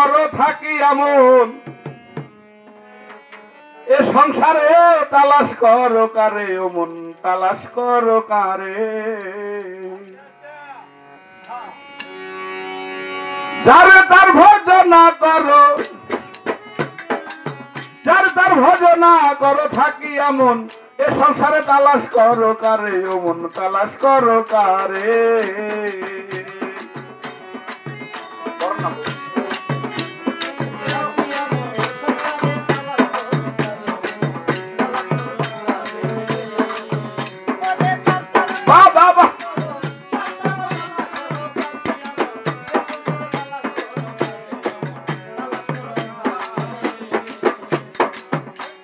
করো থাকি এমন এ সংসারে তালাশ করো কারে ও মন তালাশ করো কারে যারে তার ভজনা করো যার তার ভজনা করো থাকি এমন এ সংসারে তালাশ করো কারে ও মন তালাশ করো কারে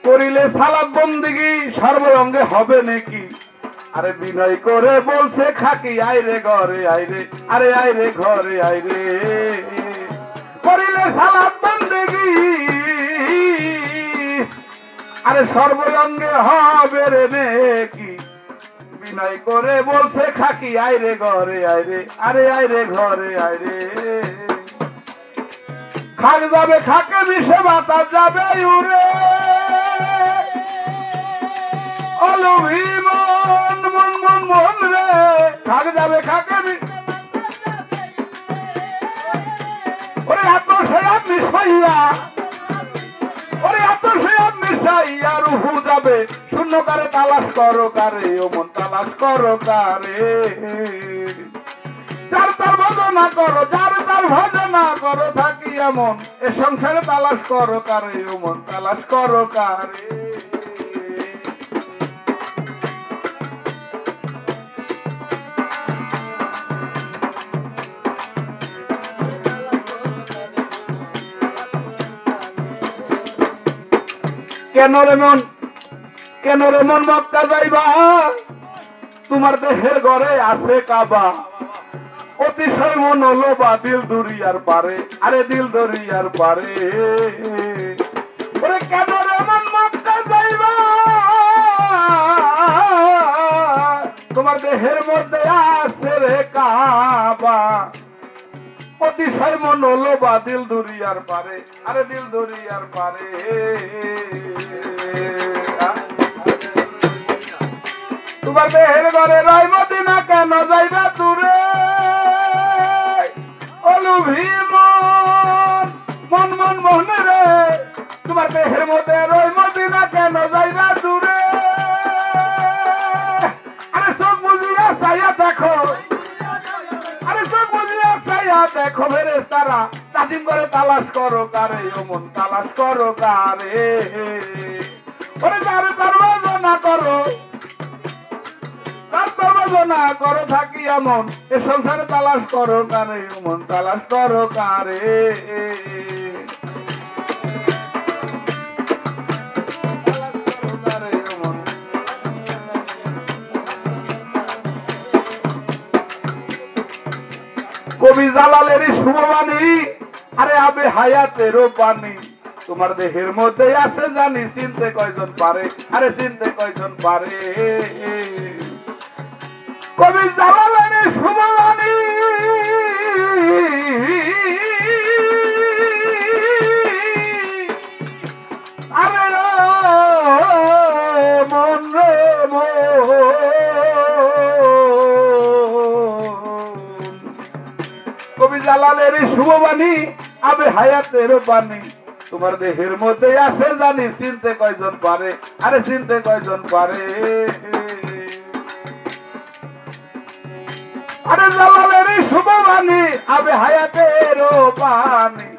করিলে সালাত বন্দেগী সর্বঙ্গে হবে নাকি আরে বিনয় করে বলছে খাকি আইরে ঘরে আইরে আরে আইরে ঘরে আইরে করিলে সালাত বন্দেগী আরে সর্বঙ্গে হবে রে নাকি বিনয় করে বলছে খাকি আইরে ঘরে আইরে আরে আইরে ঘরে আইরে খাক যাবে খাকে মিশে বাতাস যাবে উড়ে মন মন মন মন রে খাক যাবে খাকে ওরে এত সেয়াব মিশাইয়া ওরে এত সেয়াব মিশাইয়া রুহু যাবে শূন্য কারে তালাশ করো কারে ও মন তালাশ করো কারে যার তার ভজনা করো যার তার ভজনা করো থাকি এমন এ সংসারে তালাশ করো কারে ও মন তালাশ করো কারে কেন রে মন মক্কা যাইবা তোমার দেহের ঘরে আছে কাবা অতিশয় মন হলো বা দিল দরিয়ার পারে আরে দিল দরিয়ার পারে ওরে কেন রে মন মক্কা যাইবা তোমার দেহের মধ্যে আছে রে কাবা অতিশয় মন হলো বা দিল দরিয়ার পারে আরে দিল দরিয়ার পারে তোমার দেহের ঘরে রয় মদিনা কেন যাইবা দূরে অলুভি মন মন মন রে তোমার দেহের মধ্যে রয় মদিনা কেন যাইবা দূরে আরে সব বুঝিয়া চাইয়া দেখো আরে সব বুঝিয়া চাইয়া দেখো ফেরেশতারা তাজিম করে তালাশ করো কারে ও মন তালাশ করো কারে ওরে যারে তার ভজনা করো না করো থাকি এমন এ সংসারে তালাশ করো কারে মন তালাশ করো কারে কবি জালালের শুভবাণী আরে আবে হায়াতেরও পানি তোমার দেহের মধ্যে আছে জানি চিনতে কয়জন পারে আরে চিনতে কয়জন পারে কবি জালালের শুভবাণী আরে মন রে কবি জালালের শুভবাণী আবে হায়াতের বাণী তোমার দেহের মধ্যে আছে জানি চিনতে কয়জন পারে আরে চিনতে কয়জন পারে আরে জালালের শুভবাণী আবে হায়াতের বাণী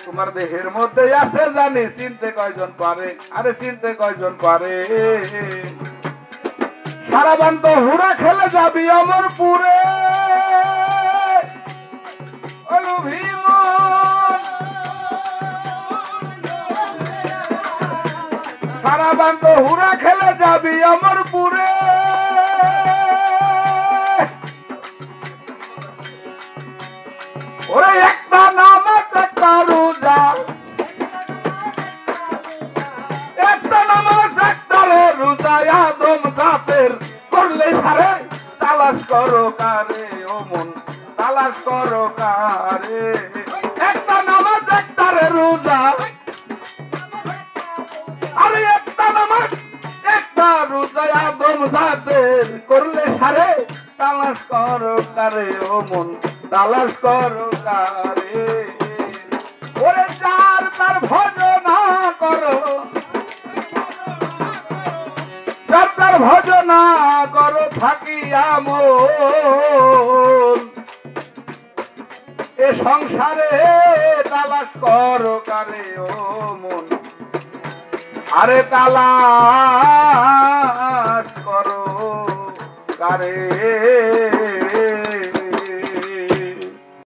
তোমার দেহের মধ্যে আছে জানি চিনতে কয়জন পারে আরে চিনতে কয়জন পারে সারা বান্ত হুরা খেলে যাবি অমরপুরে সারা বান্ত হুরা খেলে যাবি অমরপুরে ওরে একটা নামাজ একটা রোজা একটা নামাজ একটা রোজা আদম জাতের করলে সারে তালাশ করো কারে ও মন তালাশ করো কারে একটা নামাজ একটা করে রোজা আরে একটা নামাজ একটা রোজা আদম জাতের করলে সারে তালাশ করো কারে ও মন তালাশ করো কারে ওরে যার তার ভজনা করো যার তার ভজনা করো থাকিয়া মন এ সংসারে তালাশ করো কারে ও মন আরে তালাশ করো কারে